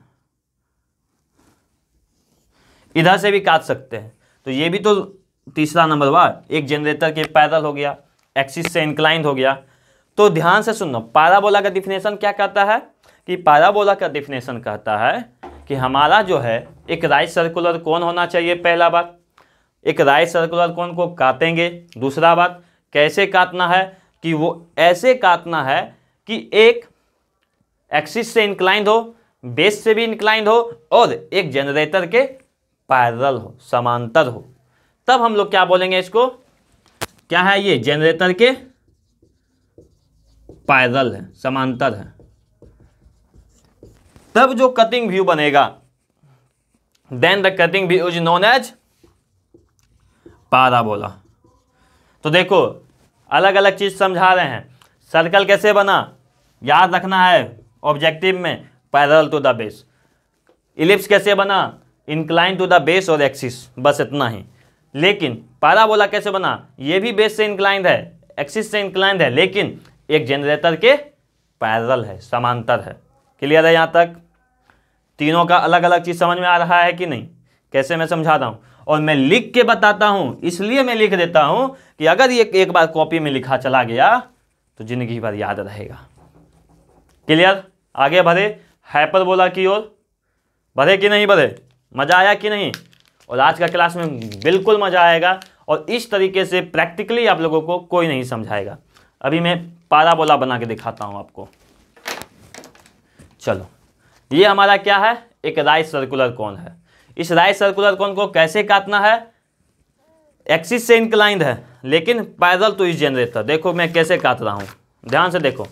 इधर से भी काट सकते हैं। तो ये भी तो तीसरा नंबर हुआ, एक जनरेटर के पैरेलल हो गया, एक्सिस से इंक्लाइंड हो गया। तो ध्यान से सुनो, पैराबोला का डिफिनेशन क्या कहता है कि पैराबोला का डिफिनेशन कहता है कि हमारा जो है एक राइट सर्कुलर कोन होना चाहिए। पहला बात, एक राइट सर्कुलर कोन को काटेंगे। दूसरा बात, कैसे काटना है कि वो ऐसे काटना है कि एक एक्सिस से इंक्लाइंड हो, बेस से भी इंक्लाइंड हो, और एक जनरेटर के पैरेलल हो, समांतर हो। तब हम लोग क्या बोलेंगे इसको, क्या है ये, जनरेटर के पैरेलल है, समांतर है। तब जो कटिंग व्यू बनेगा, then the cutting view is known as parabola. तो देखो अलग अलग चीज समझा रहे हैं। सर्कल कैसे बना, याद रखना है ऑब्जेक्टिव में, parallel to the base. Ellipse कैसे बना, इंक्लाइन टू द बेस और एक्सिस, बस इतना ही। लेकिन पैराबोला कैसे बना, ये भी बेस से इंक्लाइंड है, एक्सिस से इंक्लाइंड है, लेकिन एक जनरेटर के पैरेलल है, समांतर है। क्लियर है यहाँ तक? तीनों का अलग अलग चीज समझ में आ रहा है कि नहीं? कैसे मैं समझा रहा हूं, और मैं लिख के बताता हूं, इसलिए मैं लिख देता हूं कि अगर ये एक बार कॉपी में लिखा चला गया तो जिंदगी भर याद रहेगा। क्लियर? आगे बढ़े हाइपरबोला की ओर, बढ़े कि नहीं बढ़े? मजा आया कि नहीं? और आज का क्लास में बिल्कुल मजा आएगा, और इस तरीके से प्रैक्टिकली आप लोगों को कोई नहीं समझाएगा। अभी मैं पैराबोला बना के दिखाता हूं आपको। चलो, ये हमारा क्या है, एक राइट सर्कुलर कोन है। इस राइट सर्कुलर कोन को कैसे काटना है, एक्सिस से इंक्लाइंड है लेकिन पैरेलल टू इस जनरेटर। देखो मैं कैसे काट रहा हूं, ध्यान से देखो।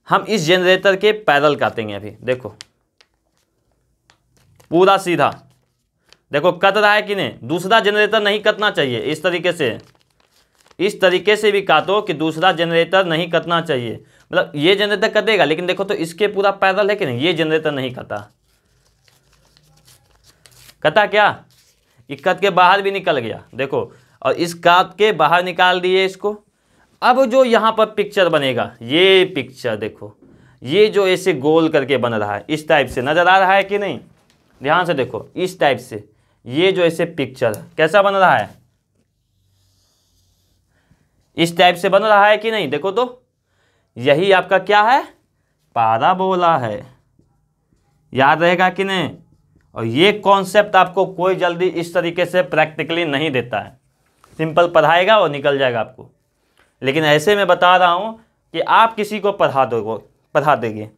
हम इस जनरेटर के पैरेलल काटेंगे अभी, देखो पूरा सीधा, देखो कट रहा है कि नहीं। दूसरा जनरेटर नहीं कटना चाहिए, इस तरीके से भी काटो कि दूसरा जनरेटर नहीं कटना चाहिए। मतलब ये जनरेटर कटेगा, लेकिन देखो तो इसके पूरा पैरेलल है कि नहीं, ये जनरेटर नहीं कटा। कटा क्या? ये कट के बाहर भी निकल गया देखो, और इस काट के बाहर निकाल दिए इसको। अब जो यहाँ पर पिक्चर बनेगा, ये पिक्चर देखो, ये जो ऐसे गोल करके बन रहा है इस टाइप से, नज़र आ रहा है कि नहीं, ध्यान से देखो, इस टाइप से ये जो ऐसे पिक्चर कैसा बन रहा है, इस टाइप से बन रहा है कि नहीं, देखो तो यही आपका क्या है, पाराबोला है। याद रहेगा कि नहीं। और ये कॉन्सेप्ट आपको कोई जल्दी इस तरीके से प्रैक्टिकली नहीं देता है, सिंपल पढ़ाएगा और निकल जाएगा आपको। लेकिन ऐसे मैं बता रहा हूँ कि आप किसी को पढ़ा देंगे,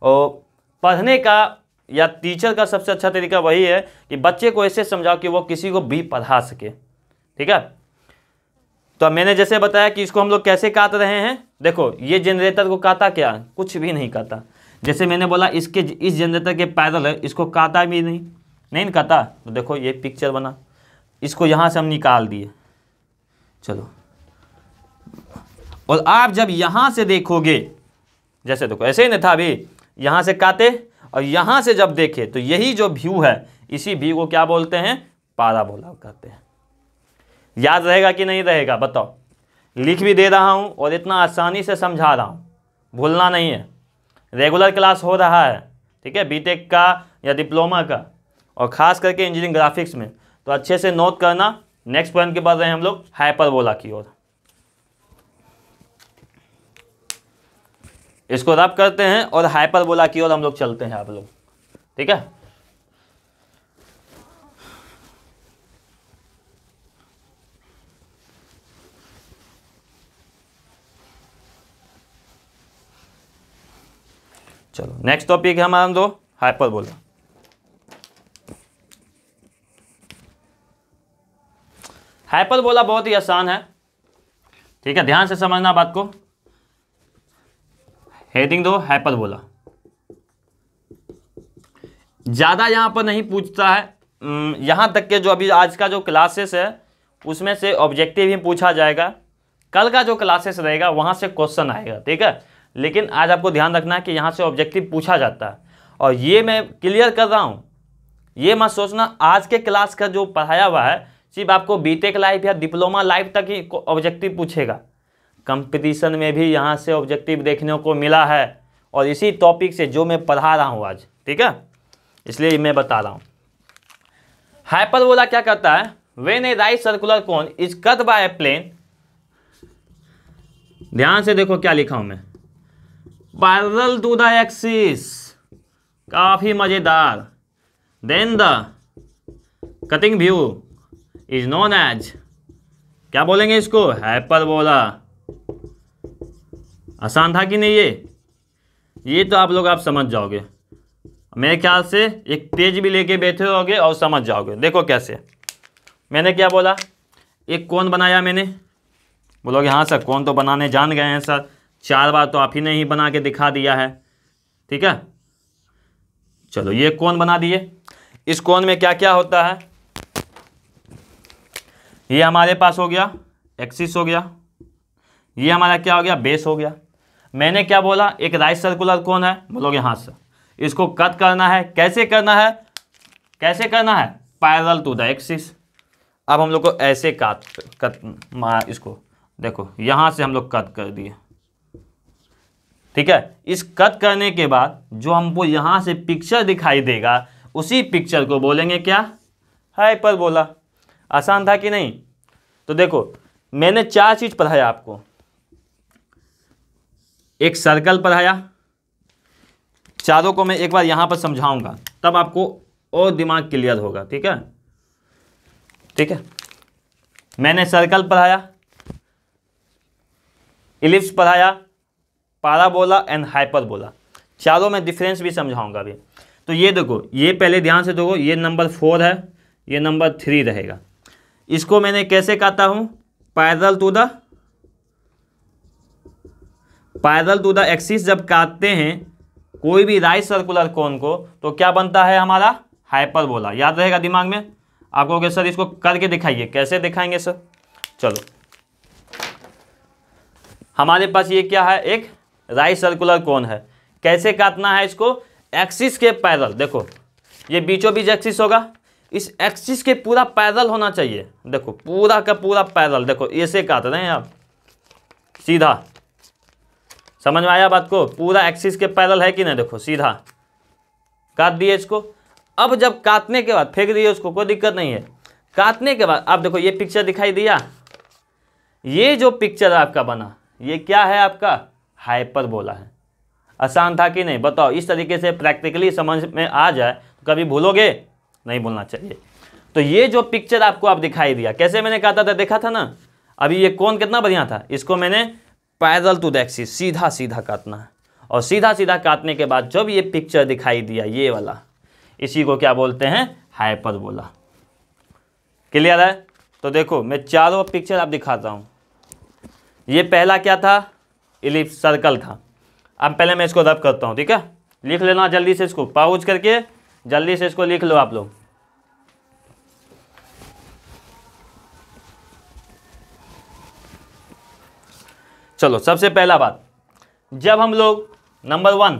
और पढ़ने का या टीचर का सबसे अच्छा तरीका वही है कि बच्चे को ऐसे समझाओ कि वो किसी को भी पढ़ा सके। ठीक है, तो अब मैंने जैसे बताया कि इसको हम लोग कैसे काट रहे हैं, देखो ये जनरेटर को काटा क्या, कुछ भी नहीं काटा। जैसे मैंने बोला इसके इस जनरेटर के पैदल है, इसको काटा भी नहीं काटा, तो देखो ये पिक्चर बना, इसको यहाँ से हम निकाल दिए। चलो, और आप जब यहाँ से देखोगे, जैसे देखो ऐसे ही नहीं था अभी, यहाँ से काटे और यहाँ से जब देखे तो यही जो व्यू है, इसी व्यू को क्या बोलते हैं, पाराबोला कहते हैं। याद रहेगा कि नहीं रहेगा बताओ। लिख भी दे रहा हूँ और इतना आसानी से समझा रहा हूँ, भूलना नहीं है। रेगुलर क्लास हो रहा है, ठीक है, बीटेक का या डिप्लोमा का, और ख़ास करके इंजीनियरिंग ग्राफिक्स में, तो अच्छे से नोट करना। नेक्स्ट पॉइंट के बाद रहे हम लोग हाइपरबोला की ओर। इसको रब करते हैं और हाइपरबोला की ओर हम लोग चलते हैं आप लोग, ठीक है। चलो नेक्स्ट टॉपिक है हमारा दो हाइपरबोला। हाइपरबोला बहुत ही आसान है, ठीक है, ध्यान से समझना बात को। हेडिंग दो हाइपरबोला, ज़्यादा यहाँ पर नहीं पूछता है। यहाँ तक के जो अभी आज का जो क्लासेस है उसमें से ऑब्जेक्टिव ही पूछा जाएगा। कल का जो क्लासेस रहेगा वहाँ से क्वेश्चन आएगा, ठीक है। लेकिन आज आपको ध्यान रखना है कि यहाँ से ऑब्जेक्टिव पूछा जाता है, और ये मैं क्लियर कर रहा हूँ। ये मत सोचना आज के क्लास का जो पढ़ाया हुआ है सिर्फ आपको बीटेक लाइफ या डिप्लोमा लाइफ तक ही ऑब्जेक्टिव पूछेगा। कंपटीशन में भी यहाँ से ऑब्जेक्टिव देखने को मिला है, और इसी टॉपिक से जो मैं पढ़ा रहा हूँ आज, ठीक है, इसलिए मैं बता रहा हूँ। हाइपरबोला क्या करता है, when a right circular cone is cut by a plane, ध्यान से देखो क्या लिखा हूं मैं, पैरेलल टू द एक्सिस, काफी मजेदार, then the cutting view is known as, क्या बोलेंगे इसको, हाइपरबोला। आसान था कि नहीं ये तो आप लोग समझ जाओगे। मेरे ख्याल से एक पेज भी लेके बैठे होगे और समझ जाओगे। देखो कैसे, मैंने क्या बोला, एक कोन बनाया मैंने, बोलोगे हाँ सर कोन तो बनाने जान गए हैं सर, 4 बार तो आप ही ने ही बना के दिखा दिया है, ठीक है। चलो ये कोन बना दिए। इस कोन में क्या क्या होता है, ये हमारे पास हो गया एक्सिस हो गया, ये हमारा क्या हो गया, बेस हो गया। मैंने क्या बोला, एक राइट सर्कुलर कोन है, बोलोगे हाँ सर, इसको कट करना है। कैसे करना है, पैरेलल टू द एक्सिस। अब हम लोग को ऐसे कट इसको देखो, यहाँ से हम लोग कट कर दिए, ठीक है। इस कट करने के बाद जो हमको यहाँ से पिक्चर दिखाई देगा उसी पिक्चर को बोलेंगे क्या, हाइपरबोला। आसान था कि नहीं। तो देखो मैंने 4 चीज़ पढ़ाया आपको, एक सर्कल पढ़ाया, चारों को मैं एक बार यहाँ पर समझाऊंगा तब आपको और दिमाग क्लियर होगा, ठीक है, ठीक है। मैंने सर्कल पढ़ाया, इलिप्स पढ़ाया, पाराबोला एंड हाइपरबोला, चारों में डिफरेंस भी समझाऊंगा अभी। तो ये देखो, ये पहले ध्यान से देखो, ये नंबर 4 है, ये नंबर 3 रहेगा। इसको मैंने कैसे काटा हूं, पैरेलल टू द एक्सिस। जब काटते हैं कोई भी राइट सर्कुलर कोन को तो क्या बनता है हमारा, हाइपरबोला। याद रहेगा दिमाग में। आप कहोगे सर इसको करके दिखाइए, कैसे दिखाएंगे सर। चलो हमारे पास ये क्या है, एक राइट सर्कुलर कोन है। कैसे काटना है इसको, एक्सिस के पैरेलल। देखो ये बीचों बीच एक्सिस होगा, इस एक्सिस के पूरा पैरेलल होना चाहिए। देखो पूरा का पूरा पैरेलल, देखो ऐसे काट रहे हैं आप सीधा, समझ में आया बात को? पूरा एक्सिस के पैरेलल है कि नहीं, देखो सीधा काट दिए इसको। अब जब काटने के बाद फेंक दिए उसको, कोई दिक्कत नहीं है। काटने के बाद आप देखो ये पिक्चर दिखाई दिया, ये जो पिक्चर आपका बना ये क्या है आपका? हाइपरबोला है। आसान था कि नहीं बताओ? इस तरीके से प्रैक्टिकली समझ में आ जाए तो कभी भूलोगे नहीं, भूलना चाहिए। तो ये जो पिक्चर आपको आप दिखाई दिया, कैसे मैंने काटा था, देखा था ना? अभी ये कोण कितना बढ़िया था, इसको मैंने पैरेलल टू द एक्सिस सीधा सीधा काटना है, और सीधा सीधा काटने के बाद जब ये पिक्चर दिखाई दिया ये वाला, इसी को क्या बोलते हैं? हाइपरबोला। क्लियर है? तो देखो मैं चारों पिक्चर आप दिखाता हूँ। ये पहला क्या था? इलिप्स, सर्कल था। अब पहले मैं इसको रब करता हूँ, ठीक है? लिख लेना जल्दी से, इसको पॉज करके जल्दी से इसको लिख लो आप लोग। चलो सबसे पहला बात, जब हम लोग नंबर 1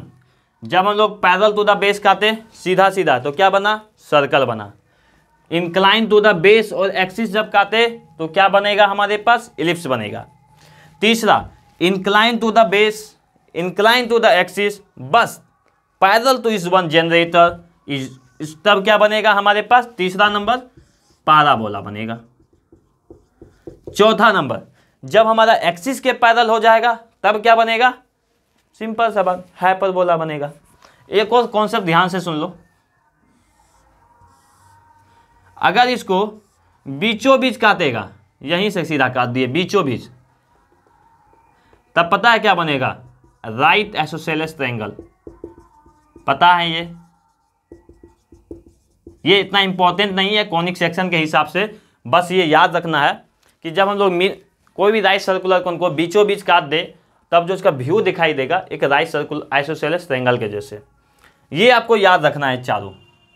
जब हम लोग पैरेलल टू द बेस काटे सीधा सीधा तो क्या बना? सर्कल बना। इंक्लाइन टू द बेस और एक्सिस जब काटे तो क्या बनेगा हमारे पास? इलिप्स बनेगा। तीसरा, incline to the base, incline to the axis, बस पैरेलल टू इस वन जनरेटर इस, तब क्या बनेगा हमारे पास? तीसरा नंबर पाराबोला बनेगा। चौथा नंबर, जब हमारा एक्सिस के पैरेलल हो जाएगा तब क्या बनेगा? सिंपल सा बात, हाइपरबोला बनेगा। एक और कॉन्सेप्ट ध्यान से सुन लो, अगर इसको बीचों बीच काटेगा, यहीं से सीधा काट दिए बीचों बीच, तब पता है क्या बनेगा? Right isosceles triangle. पता है ये इतना इंपॉर्टेंट नहीं है कॉनिक सेक्शन के हिसाब से, बस ये याद रखना है कि जब हम लोग कोई भी राइट सर्कुलर कोन को बीचों बीच काट दे तब जो उसका व्यू दिखाई देगा एक राइट सर्कुलर आइसोसेलेस ट्रायंगल के जैसे। ये आपको याद रखना है चारों,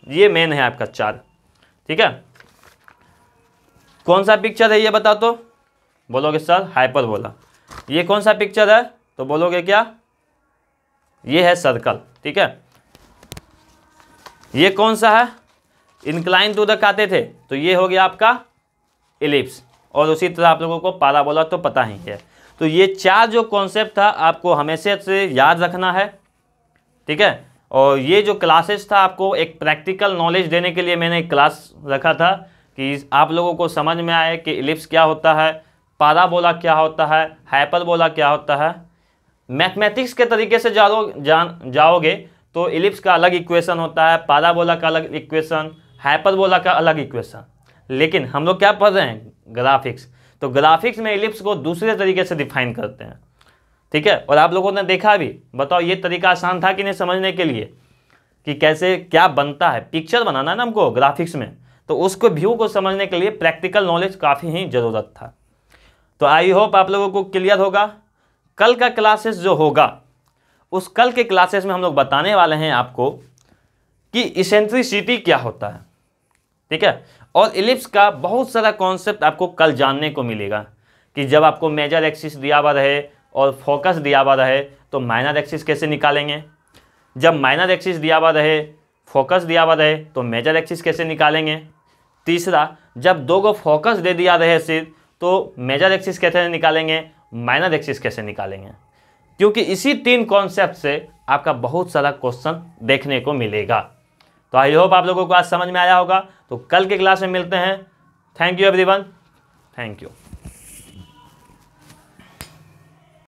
ये मेन है आपका 4, ठीक है? कौन सा पिक्चर है ये बता तो बोलोगे सर हाइपरबोला। ये कौन सा पिक्चर है तो बोलोगे क्या? ये है सर्कल, ठीक है? ये कौन सा है? इंक्लाइन टू द काटे थे तो ये हो गया आपका इलिप्स, और उसी तरह आप लोगों को पाराबोला तो पता ही है। तो ये 4 जो कॉन्सेप्ट था आपको हमेशा से याद रखना है, ठीक है? और ये जो क्लासेस था आपको एक प्रैक्टिकल नॉलेज देने के लिए मैंने एक क्लास रखा था कि आप लोगों को समझ में आए कि इलिप्स क्या होता है, पाराबोला क्या होता है, हाइपरबोला क्या होता है। मैथमेटिक्स के तरीके से जाओगे तो इलिप्स का अलग इक्वेशन होता है, पाराबोला का अलग इक्वेशन, हाइपरबोला का अलग इक्वेशन। लेकिन हम लोग क्या पढ़ रहे हैं? ग्राफिक्स। तो ग्राफिक्स में इलिप्स को दूसरे तरीके से डिफाइन करते हैं, ठीक है? और आप लोगों ने देखा भी, बताओ ये तरीका आसान था कि नहीं समझने के लिए कि कैसे क्या बनता है? पिक्चर बनाना ना हमको ग्राफिक्स में, तो उसको व्यू को समझने के लिए प्रैक्टिकल नॉलेज काफ़ी ही ज़रूरत था। तो आई होप आप लोगों को क्लियर होगा। कल का क्लासेस जो होगा उस कल के क्लासेस में हम लोग बताने वाले हैं आपको कि इसेंट्रिसिटी क्या होता है, ठीक है? और इलिप्स का बहुत सारा कॉन्सेप्ट आपको कल जानने को मिलेगा कि जब आपको मेजर एक्सिस दिया हुआ रहे और फोकस दिया हुआ रहे तो माइनर एक्सिस कैसे निकालेंगे, जब माइनर एक्सिस दिया हुआ रहे, फोकस दिया हुआ रहे तो मेजर एक्सिस कैसे निकालेंगे। तीसरा, जब 2 को फोकस दे दिया रहे सिर्फ तो मेजर एक्सिस कैसे निकालेंगे, माइनर एक्सिस कैसे निकालेंगे। क्योंकि इसी 3 कॉन्सेप्ट से आपका बहुत सारा क्वेश्चन देखने को मिलेगा। तो आई होप आप लोगों को आज समझ में आया होगा। तो कल के क्लास में मिलते हैं। Thank you everyone, thank you.